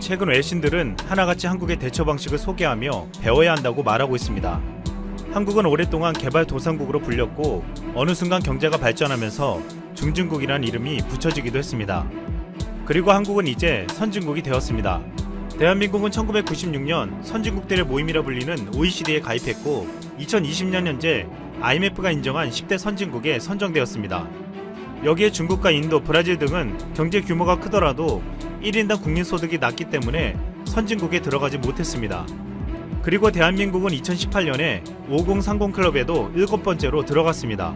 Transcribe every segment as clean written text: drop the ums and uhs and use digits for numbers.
최근 외신들은 하나같이 한국의 대처 방식을 소개하며 배워야 한다고 말하고 있습니다. 한국은 오랫동안 개발도상국으로 불렸고 어느 순간 경제가 발전하면서 중진국이라는 이름이 붙여지기도 했습니다. 그리고 한국은 이제 선진국이 되었습니다. 대한민국은 1996년 선진국들의 모임이라 불리는 OECD에 가입했고 2020년 현재 IMF가 인정한 10대 선진국에 선정되었습니다. 여기에 중국과 인도, 브라질 등은 경제 규모가 크더라도 1인당 국민소득이 낮기 때문에 선진국에 들어가지 못했습니다. 그리고 대한민국은 2018년에 5030 클럽에도 7번째로 들어갔습니다.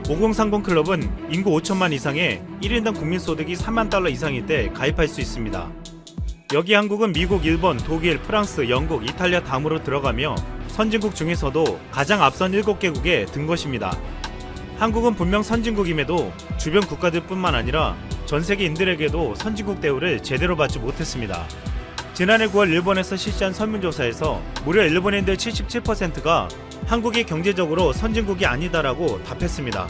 5030 클럽은 인구 5천만 이상의 1인당 국민소득이 3만 달러 이상일 때 가입할 수 있습니다. 여기 한국은 미국, 일본, 독일, 프랑스, 영국, 이탈리아 다음으로 들어가며 선진국 중에서도 가장 앞선 7개국에 든 것입니다. 한국은 분명 선진국임에도 주변 국가들뿐만 아니라 전세계인들에게도 선진국 대우를 제대로 받지 못했습니다. 지난해 9월 일본에서 실시한 설문조사에서 무려 일본인들 77%가 한국이 경제적으로 선진국이 아니다라고 답했습니다.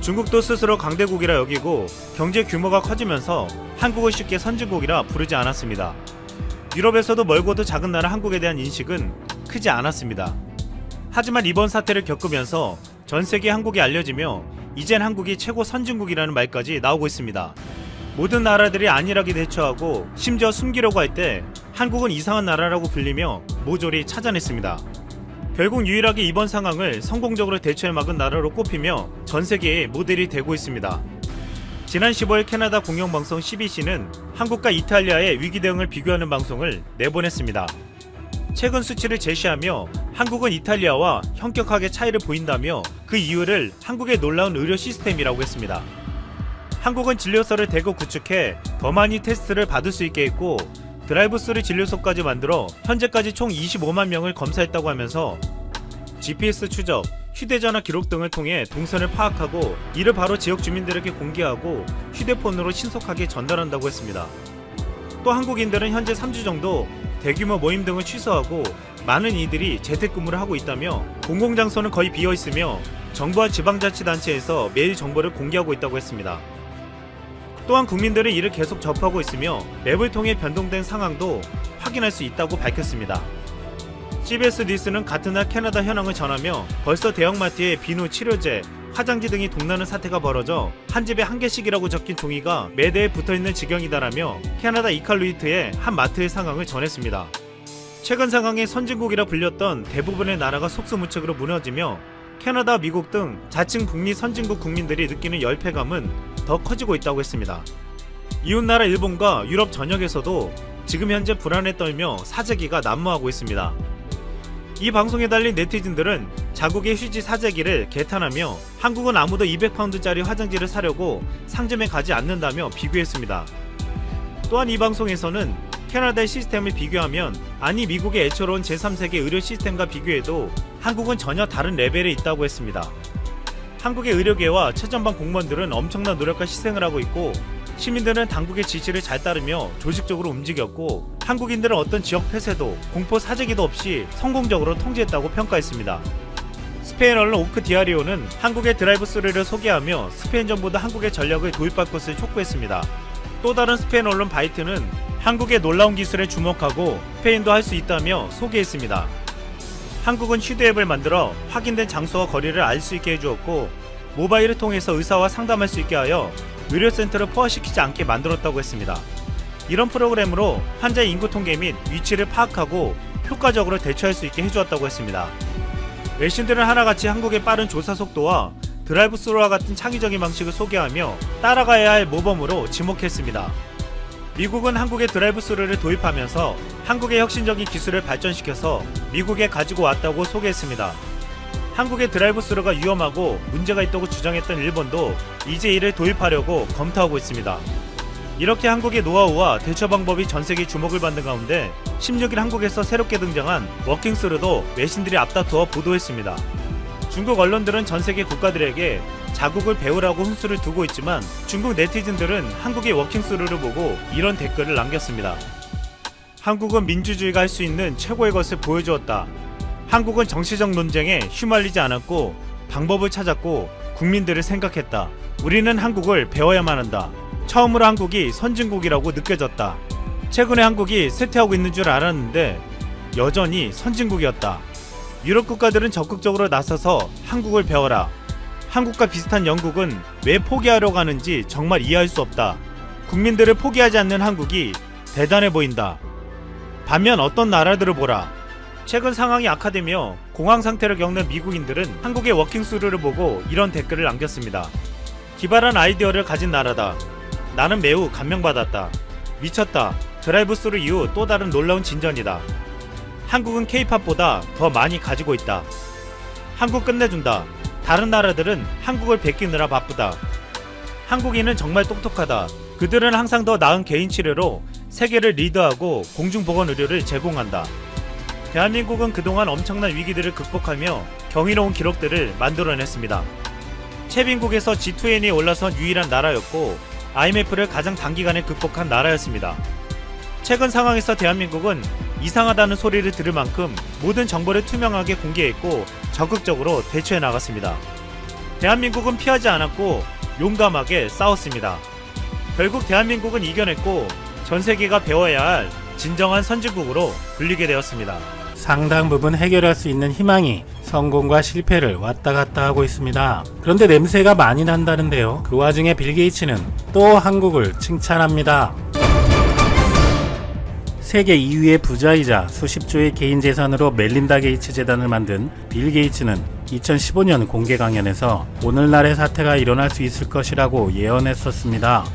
중국도 스스로 강대국이라 여기고 경제 규모가 커지면서 한국을 쉽게 선진국이라 부르지 않았습니다. 유럽에서도 멀고도 작은 나라 한국에 대한 인식은 크지 않았습니다. 하지만 이번 사태를 겪으면서 전 세계 한국이 알려지며 이젠 한국이 최고 선진국이라는 말까지 나오고 있습니다. 모든 나라들이 안일하게 대처하고 심지어 숨기려고 할 때 한국은 이상한 나라라고 불리며 모조리 찾아냈습니다. 결국 유일하게 이번 상황을 성공적으로 대처해 막은 나라로 꼽히며 전 세계의 모델이 되고 있습니다. 지난 15일 캐나다 공영방송 CBC는 한국과 이탈리아의 위기 대응을 비교하는 방송을 내보냈습니다. 최근 수치를 제시하며 한국은 이탈리아와 현격하게 차이를 보인다며 그 이유를 한국의 놀라운 의료 시스템이라고 했습니다. 한국은 진료소를 대거 구축해 더 많이 테스트를 받을 수 있게 했고 드라이브스루 진료소까지 만들어 현재까지 총 25만 명을 검사했다고 하면서 GPS 추적, 휴대전화 기록 등을 통해 동선을 파악하고 이를 바로 지역 주민들에게 공개하고 휴대폰으로 신속하게 전달한다고 했습니다. 또 한국인들은 현재 3주 정도 대규모 모임 등을 취소하고 많은 이들이 재택근무를 하고 있다며 공공장소는 거의 비어있으며 정부와 지방자치단체에서 매일 정보를 공개하고 있다고 했습니다. 또한 국민들은 이를 계속 접하고 있으며 맵을 통해 변동된 상황도 확인할 수 있다고 밝혔습니다. CBS 뉴스는 같은 날 캐나다 현황을 전하며 벌써 대형마트에 비누, 치료제, 화장지 등이 동나는 사태가 벌어져 한 집에 한 개씩이라고 적힌 종이가 매대에 붙어있는 지경이다라며 캐나다 이칼루이트의 한 마트의 상황을 전했습니다. 최근 상황에 선진국이라 불렸던 대부분의 나라가 속수무책으로 무너지며 캐나다, 미국 등 자칭 북미 선진국 국민들이 느끼는 열패감은 더 커지고 있다고 했습니다. 이웃나라 일본과 유럽 전역에서도 지금 현재 불안에 떨며 사재기가 난무하고 있습니다. 이 방송에 달린 네티즌들은 자국의 휴지 사재기를 개탄하며 한국은 아무도 200파운드짜리 화장지를 사려고 상점에 가지 않는다며 비교했습니다. 또한 이 방송에서는 캐나다의 시스템을 비교하면 아니 미국의 애처로운 제3세계 의료 시스템과 비교해도 한국은 전혀 다른 레벨에 있다고 했습니다. 한국의 의료계와 최전방 공무원들은 엄청난 노력과 희생을 하고 있고 시민들은 당국의 지시를 잘 따르며 조직적으로 움직였고 한국인들은 어떤 지역 폐쇄도 공포 사재기도 없이 성공적으로 통제했다고 평가했습니다. 스페인 언론 오크 디아리오는 한국의 드라이브스루를 소개하며 스페인 정부도 한국의 전략을 도입할 것을 촉구했습니다. 또 다른 스페인 언론 바이트는 한국의 놀라운 기술에 주목하고 스페인도 할 수 있다며 소개했습니다. 한국은 휴대앱을 만들어 확인된 장소와 거리를 알 수 있게 해주었고 모바일을 통해서 의사와 상담할 수 있게 하여 의료센터를 포화시키지 않게 만들었다고 했습니다. 이런 프로그램으로 환자의 인구 통계 및 위치를 파악하고 효과적으로 대처할 수 있게 해주었다고 했습니다. 외신들은 하나같이 한국의 빠른 조사 속도와 드라이브스루와 같은 창의적인 방식을 소개하며 따라가야 할 모범으로 지목했습니다. 미국은 한국의 드라이브스루를 도입하면서 한국의 혁신적인 기술을 발전시켜서 미국에 가지고 왔다고 소개했습니다. 한국의 드라이브스루가 위험하고 문제가 있다고 주장했던 일본도 이제 이를 도입하려고 검토하고 있습니다. 이렇게 한국의 노하우와 대처 방법이 전세계 주목을 받는 가운데 16일 한국에서 새롭게 등장한 워킹스루도 외신들이 앞다투어 보도했습니다. 중국 언론들은 전세계 국가들에게 자국을 배우라고 훈수를 두고 있지만 중국 네티즌들은 한국의 워킹스루를 보고 이런 댓글을 남겼습니다. 한국은 민주주의가 할 수 있는 최고의 것을 보여주었다. 한국은 정치적 논쟁에 휘말리지 않았고 방법을 찾았고 국민들을 생각했다. 우리는 한국을 배워야만 한다. 처음으로 한국이 선진국이라고 느껴졌다. 최근에 한국이 쇠퇴하고 있는 줄 알았는데 여전히 선진국이었다. 유럽 국가들은 적극적으로 나서서 한국을 배워라. 한국과 비슷한 영국은 왜 포기하려고 하는지 정말 이해할 수 없다. 국민들을 포기하지 않는 한국이 대단해 보인다. 반면 어떤 나라들을 보라. 최근 상황이 악화되며 공황 상태를 겪는 미국인들은 한국의 워킹스루를 보고 이런 댓글을 남겼습니다. 기발한 아이디어를 가진 나라다. 나는 매우 감명받았다. 미쳤다. 드라이브스루 이후 또 다른 놀라운 진전이다. 한국은 K-팝보다 더 많이 가지고 있다. 한국 끝내준다. 다른 나라들은 한국을 베끼느라 바쁘다. 한국인은 정말 똑똑하다. 그들은 항상 더 나은 개인 치료로 세계를 리드하고 공중보건 의료를 제공한다. 대한민국은 그동안 엄청난 위기들을 극복하며 경이로운 기록들을 만들어냈습니다. 채빈국에서 G20에 올라선 유일한 나라였고 IMF를 가장 단기간에 극복한 나라였습니다. 최근 상황에서 대한민국은 이상하다는 소리를 들을 만큼 모든 정보를 투명하게 공개했고 적극적으로 대처해 나갔습니다. 대한민국은 피하지 않았고 용감하게 싸웠습니다. 결국 대한민국은 이겨냈고 전 세계가 배워야 할 진정한 선진국으로 불리게 되었습니다. 상당 부분 해결할 수 있는 희망이 성공과 실패를 왔다 갔다 하고 있습니다. 그런데 냄새가 많이 난다는데요. 그 와중에 빌 게이츠는 또 한국을 칭찬합니다. 세계 2위의 부자이자 수십조의 개인 재산으로 멜린다 게이츠 재단을 만든 빌 게이츠는 2015년 공개 강연에서 오늘날의 사태가 일어날 수 있을 것이라고 예언했었습니다.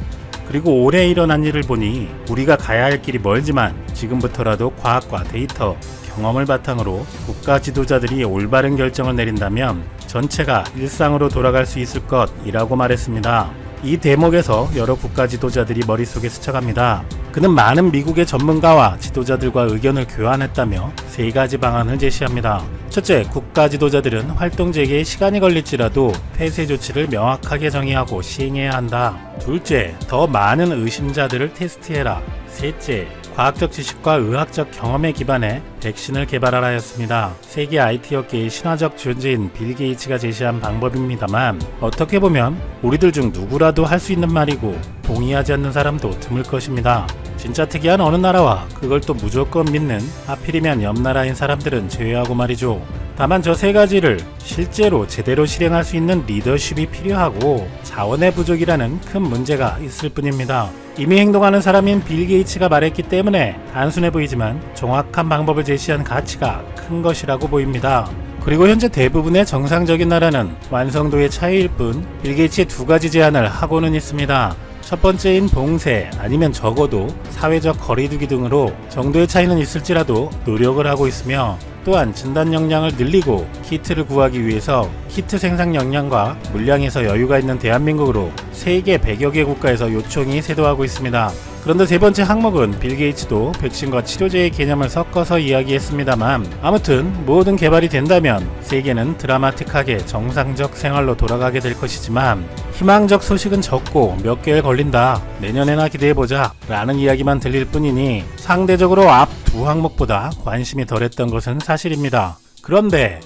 그리고 올해 일어난 일을 보니 우리가 가야 할 길이 멀지만 지금부터라도 과학과 데이터, 경험을 바탕으로 국가 지도자들이 올바른 결정을 내린다면 전체가 일상으로 돌아갈 수 있을 것이라고 말했습니다. 이 대목에서 여러 국가 지도자들이 머릿속에 스쳐갑니다. 그는 많은 미국의 전문가와 지도자들과 의견을 교환했다며 세 가지 방안을 제시합니다. 첫째, 국가 지도자들은 활동 재개에 시간이 걸릴지라도 폐쇄 조치를 명확하게 정의하고 시행해야 한다. 둘째, 더 많은 의심자들을 테스트해라. 셋째, 과학적 지식과 의학적 경험에 기반해 백신을 개발하라였습니다. 세계 IT 업계의 신화적 존재인 빌 게이츠가 제시한 방법입니다만 어떻게 보면 우리들 중 누구라도 할 수 있는 말이고 동의하지 않는 사람도 드물 것입니다. 진짜 특이한 어느 나라와 그걸 또 무조건 믿는 하필이면 옆 나라인 사람들은 제외하고 말이죠. 다만 저 세 가지를 실제로 제대로 실행할 수 있는 리더십이 필요하고 자원의 부족이라는 큰 문제가 있을 뿐입니다. 이미 행동하는 사람인 빌 게이츠가 말했기 때문에 단순해 보이지만 정확한 방법을 제시한 가치가 큰 것이라고 보입니다. 그리고 현재 대부분의 정상적인 나라는 완성도의 차이일 뿐 빌 게이츠의 두 가지 제안을 하고는 있습니다. 첫 번째인 봉쇄 아니면 적어도 사회적 거리두기 등으로 정도의 차이는 있을지라도 노력을 하고 있으며 또한 진단 역량을 늘리고 키트를 구하기 위해서 키트 생산 역량과 물량에서 여유가 있는 대한민국으로 세계 100여 개 국가에서 요청이 쇄도하고 있습니다. 그런데 세 번째 항목은 빌 게이츠도 백신과 치료제의 개념을 섞어서 이야기했습니다만 아무튼 모든 개발이 된다면 세계는 드라마틱하게 정상적 생활로 돌아가게 될 것이지만 희망적 소식은 적고 몇 개월 걸린다. 내년에나 기대해보자 라는 이야기만 들릴 뿐이니 상대적으로 앞 두 항목보다 관심이 덜했던 것은 사실입니다. 그런데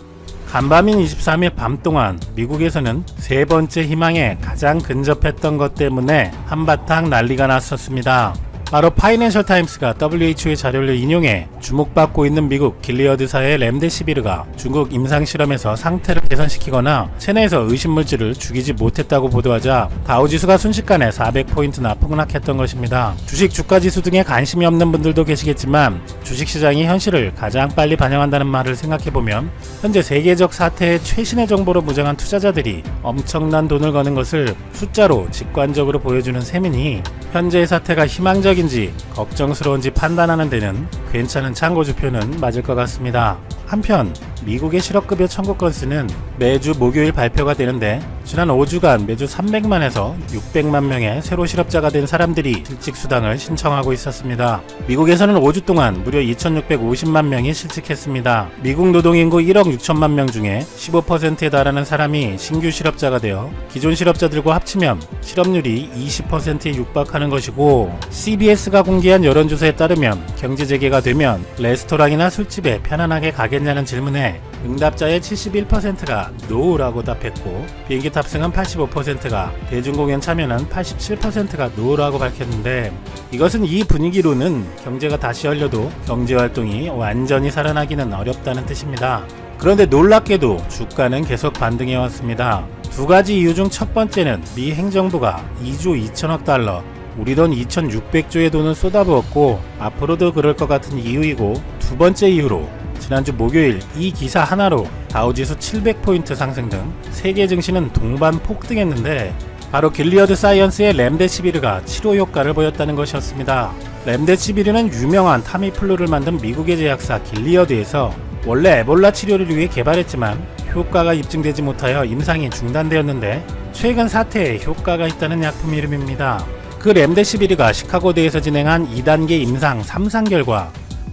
간밤인 23일 밤 동안 미국에서는 세 번째 희망에 가장 근접했던 것 때문에 한바탕 난리가 났었습니다. 바로 파이낸셜 타임스가 WHO의 자료를 인용해 주목받고 있는 미국 길리어드사의 렘데시비르가 중국 임상실험에서 상태를 개선시키거나 체내에서 의심물질을 죽이지 못했다고 보도하자 다우지수가 순식간에 400포인트나 폭락했던 것입니다. 주식 주가지수 등에 관심이 없는 분들도 계시겠지만 주식시장이 현실을 가장 빨리 반영한다는 말을 생각해보면 현재 세계적 사태의 최신의 정보로 무장한 투자자들이 엄청난 돈을 거는 것을 숫자로 직관적으로 보여주는 셈이니 현재의 사태가 희망적인지 걱정스러운지 판단하는 데는 괜찮은 참고지표는 맞을 것 같습니다. 한편 미국의 실업급여 청구 건수는 매주 목요일 발표가 되는데 지난 5주간 매주 300만에서 600만 명의 새로 실업자가 된 사람들이 실직수당을 신청하고 있었습니다. 미국에서는 5주 동안 무려 2650만 명이 실직했습니다. 미국 노동인구 1억 6천만 명 중에 15%에 달하는 사람이 신규 실업자가 되어 기존 실업자들과 합치면 실업률이 20%에 육박하는 것이고 CBS가 공개한 여론조사에 따르면 경제 재개가 되면 레스토랑이나 술집에 편안하게 가겠냐는 질문에 응답자의 71%가 NO라고 답했고, 비행기 탑승은 85%가, 대중공연 참여는 87%가 NO라고 밝혔는데, 이것은 이 분위기로는 경제가 다시 열려도 경제활동이 완전히 살아나기는 어렵다는 뜻입니다. 그런데 놀랍게도 주가는 계속 반등해왔습니다. 두 가지 이유 중 첫 번째는 미 행정부가 2조 2천억 달러, 우리 돈 2,600조의 돈을 쏟아부었고 앞으로도 그럴 것 같은 이유이고, 두 번째 이유로 지난주 목요일 이 기사 하나로 다우지수 700포인트 상승 등 세계 증시는 동반 폭등했는데, 바로 길리어드 사이언스의 렘데시비르가 치료 효과를 보였다는 것이었습니다. 렘데시비르는 유명한 타미플루를 만든 미국의 제약사 길리어드에서 원래 에볼라 치료를 위해 개발했지만 효과가 입증되지 못하여 임상이 중단되었는데, 최근 사태에 효과가 있다는 약품 이름입니다. 그 렘데시비르가 시카고대에서 진행한 2단계 임상 3상 결과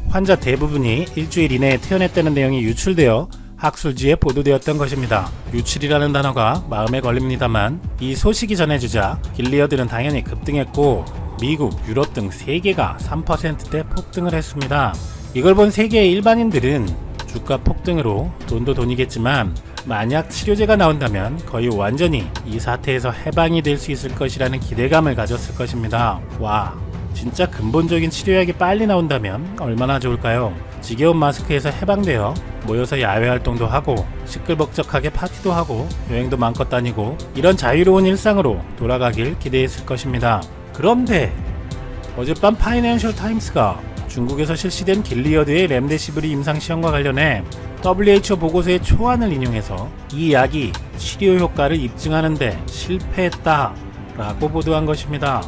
환자 대부분이 일주일 이내에 퇴원했다는 내용이 유출되어 학술지에 보도되었던 것입니다. 유출이라는 단어가 마음에 걸립니다만, 이 소식이 전해지자 길리어드는 당연히 급등했고 미국, 유럽 등 세계가 3%대 폭등을 했습니다. 이걸 본 세계의 일반인들은 주가 폭등으로 돈도 돈이겠지만 만약 치료제가 나온다면 거의 완전히 이 사태에서 해방이 될 수 있을 것이라는 기대감을 가졌을 것입니다. 와, 진짜 근본적인 치료약이 빨리 나온다면 얼마나 좋을까요? 지겨운 마스크에서 해방되어 모여서 야외 활동도 하고 시끌벅적하게 파티도 하고 여행도 마음껏 다니고 이런 자유로운 일상으로 돌아가길 기대했을 것입니다. 그런데 어젯밤 파이낸셜 타임스가 중국에서 실시된 길리어드의 렘데시비르 임상시험과 관련해 WHO 보고서의 초안을 인용해서 이 약이 치료 효과를 입증하는데 실패했다라고 보도한 것입니다.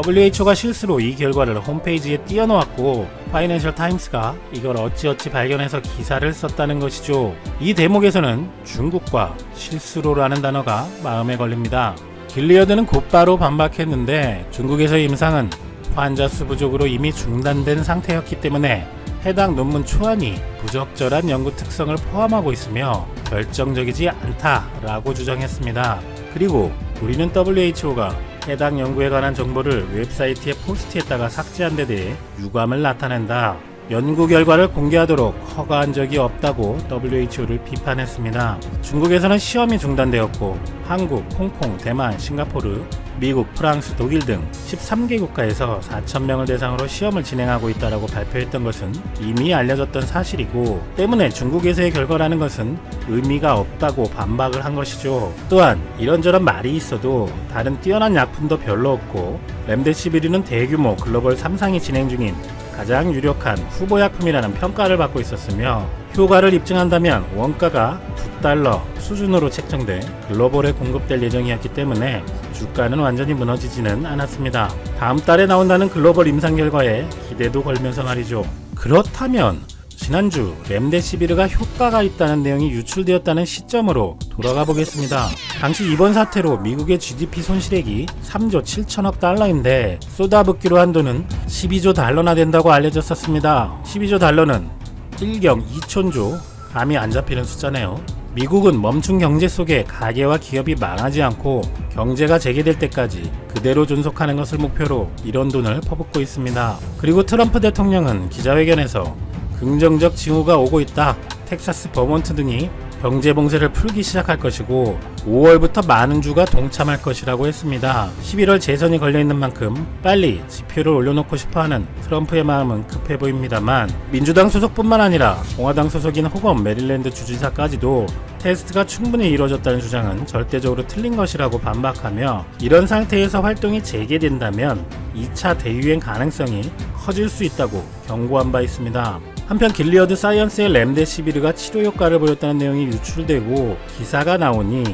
WHO가 실수로 이 결과를 홈페이지에 띄워놓았고 파이낸셜 타임스가 이걸 어찌어찌 발견해서 기사를 썼다는 것이죠. 이 대목에서는 중국과 실수로라는 단어가 마음에 걸립니다. 길리어드는 곧바로 반박했는데, 중국에서의 임상은 환자 수 부족으로 이미 중단된 상태였기 때문에 해당 논문 초안이 부적절한 연구 특성을 포함하고 있으며 결정적이지 않다라고 주장했습니다. 그리고 우리는 WHO가 해당 연구에 관한 정보를 웹사이트에 포스트했다가 삭제한 데 대해 유감을 나타낸다. 연구 결과를 공개하도록 허가한 적이 없다고 WHO를 비판했습니다. 중국에서는 시험이 중단되었고 한국, 홍콩, 대만, 싱가포르, 미국, 프랑스, 독일 등 13개 국가에서 4,000명을 대상으로 시험을 진행하고 있다고 발표했던 것은 이미 알려졌던 사실이고, 때문에 중국에서의 결과라는 것은 의미가 없다고 반박을 한 것이죠. 또한 이런저런 말이 있어도 다른 뛰어난 약품도 별로 없고, 렘데시비르는 대규모 글로벌 3상이 진행 중인 가장 유력한 후보약품이라는 평가를 받고 있었으며, 효과를 입증한다면 원가가 $2 수준으로 책정돼 글로벌에 공급될 예정이었기 때문에 주가는 완전히 무너지지는 않았습니다. 다음 달에 나온다는 글로벌 임상 결과에 기대도 걸면서 말이죠. 그렇다면 지난주 렘데시비르가 효과가 있다는 내용이 유출되었다는 시점으로 돌아가 보겠습니다. 당시 이번 사태로 미국의 GDP 손실액이 3조 7천억 달러인데 쏟아붓기로 한 돈은 12조 달러나 된다고 알려졌었습니다. 12조 달러는 1경 2천조, 감이 안 잡히는 숫자네요. 미국은 멈춘 경제 속에 가게와 기업이 망하지 않고 경제가 재개될 때까지 그대로 존속하는 것을 목표로 이런 돈을 퍼붓고 있습니다. 그리고 트럼프 대통령은 기자회견에서 긍정적 징후가 오고 있다, 텍사스, 버몬트 등이 경제 봉쇄를 풀기 시작할 것이고 5월부터 많은 주가 동참할 것이라고 했습니다. 11월 재선이 걸려있는 만큼 빨리 지표를 올려놓고 싶어하는 트럼프의 마음은 급해 보입니다만, 민주당 소속뿐만 아니라 공화당 소속인 호검 메릴랜드 주지사까지도 테스트가 충분히 이루어졌다는 주장은 절대적으로 틀린 것이라고 반박하며, 이런 상태에서 활동이 재개된다면 2차 대유행 가능성이 커질 수 있다고 경고한 바 있습니다. 한편 길리어드 사이언스의 렘데시비르가 치료 효과를 보였다는 내용이 유출되고 기사가 나오니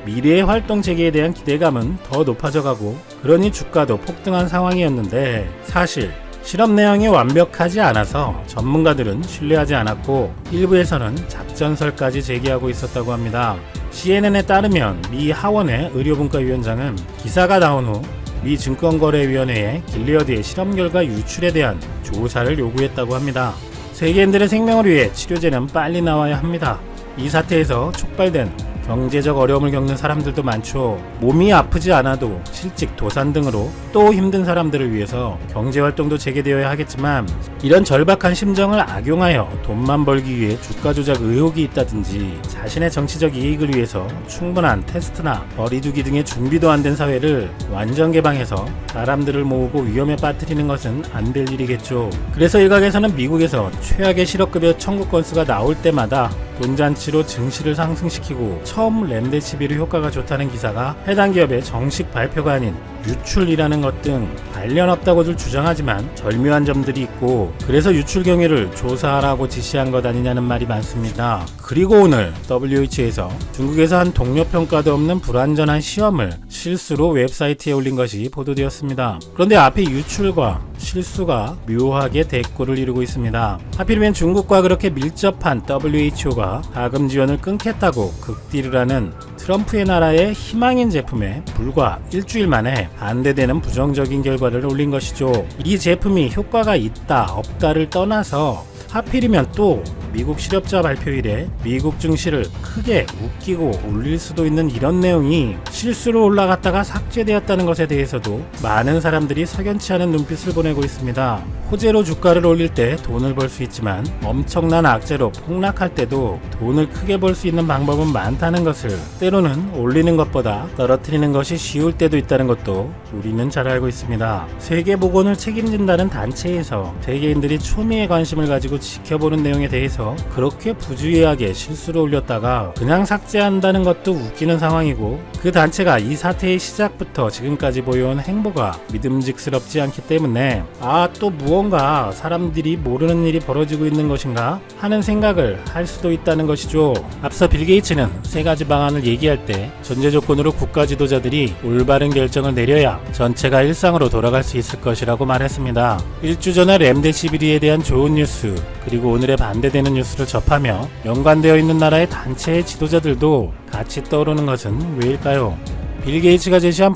미래의 활동 재개에 대한 기대감은 더 높아져가고, 그러니 주가도 폭등한 상황이었는데, 사실 실험 내용이 완벽하지 않아서 전문가들은 신뢰하지 않았고 일부에서는 작전설까지 제기하고 있었다고 합니다. CNN에 따르면 미 하원의 의료분과위원장은 기사가 나온 후 미 증권거래위원회에 길리어드의 실험 결과 유출에 대한 조사를 요구했다고 합니다. 세계인들의 생명을 위해 치료제는 빨리 나와야 합니다. 이 사태에서 촉발된 경제적 어려움을 겪는 사람들도 많죠. 몸이 아프지 않아도 실직, 도산 등으로 또 힘든 사람들을 위해서 경제활동도 재개되어야 하겠지만 이런 절박한 심정을 악용하여 돈만 벌기 위해 주가 조작 의혹이 있다든지 자신의 정치적 이익을 위해서 충분한 테스트나 거리두기 등의 준비도 안 된 사회를 완전 개방해서 사람들을 모으고 위험에 빠뜨리는 것은 안 될 일이겠죠. 그래서 일각에서는 미국에서 최악의 실업급여 청구 건수가 나올 때마다 돈잔치로 증시를 상승시키고 처음 렘데시비르 효과가 좋다는 기사가 해당 기업의 정식 발표가 아닌 유출이라는 것 등 관련 없다고들 주장하지만 절묘한 점들이 있고 그래서 유출 경위를 조사하라고 지시한 것 아니냐는 말이 많습니다. 그리고 오늘 WHO에서 중국에서 한 동료 평가도 없는 불완전한 시험을 실수로 웹사이트에 올린 것이 보도되었습니다. 그런데 앞에 유출과 실수가 묘하게 대꼬를 이루고 있습니다. 하필이면 중국과 그렇게 밀접한 WHO가 자금 지원을 끊겠다고 극딜을 하는 트럼프의 나라의 희망인 제품에 불과 일주일 만에 반대되는 부정적인 결과를 올린 것이죠. 이 제품이 효과가 있다 없다를 떠나서 하필이면 또 미국 실업자 발표일에 미국 증시를 크게 웃기고 올릴 수도 있는 이런 내용이 실수로 올라갔다가 삭제되었다는 것에 대해서도 많은 사람들이 석연치 않은 눈빛을 보내고 있습니다. 호재로 주가를 올릴 때 돈을 벌 수 있지만 엄청난 악재로 폭락할 때도 돈을 크게 벌 수 있는 방법은 많다는 것을 때로는 올리는 것보다 떨어뜨리는 것이 쉬울 때도 있다는 것도 우리는 잘 알고 있습니다. 세계보건을 책임진다는 단체에서 세계인들이 초미의 관심을 가지고 지켜보는 내용에 대해서 그렇게 부주의하게 실수로 올렸다가 그냥 삭제한다는 것도 웃기는 상황이고 그 단체가 이 사태의 시작부터 지금까지 보여온 행보가 믿음직스럽지 않기 때문에 또 무언가 사람들이 모르는 일이 벌어지고 있는 것인가 하는 생각을 할 수도 있다는 것이죠. 앞서 빌 게이츠는 세 가지 방안을 얘기할 때 전제 조건으로 국가 지도자들이 올바른 결정을 내려야 전체가 일상으로 돌아갈 수 있을 것이라고 말했습니다. 일주 전에 렘데시비르에 대한 좋은 뉴스 그리고 오늘의 반대되는 뉴스를 접하며 연관되어 있는 나라의 단체의 지도자들도 같이 떠오르는 것은 왜일까요? 빌 게이츠가 제시한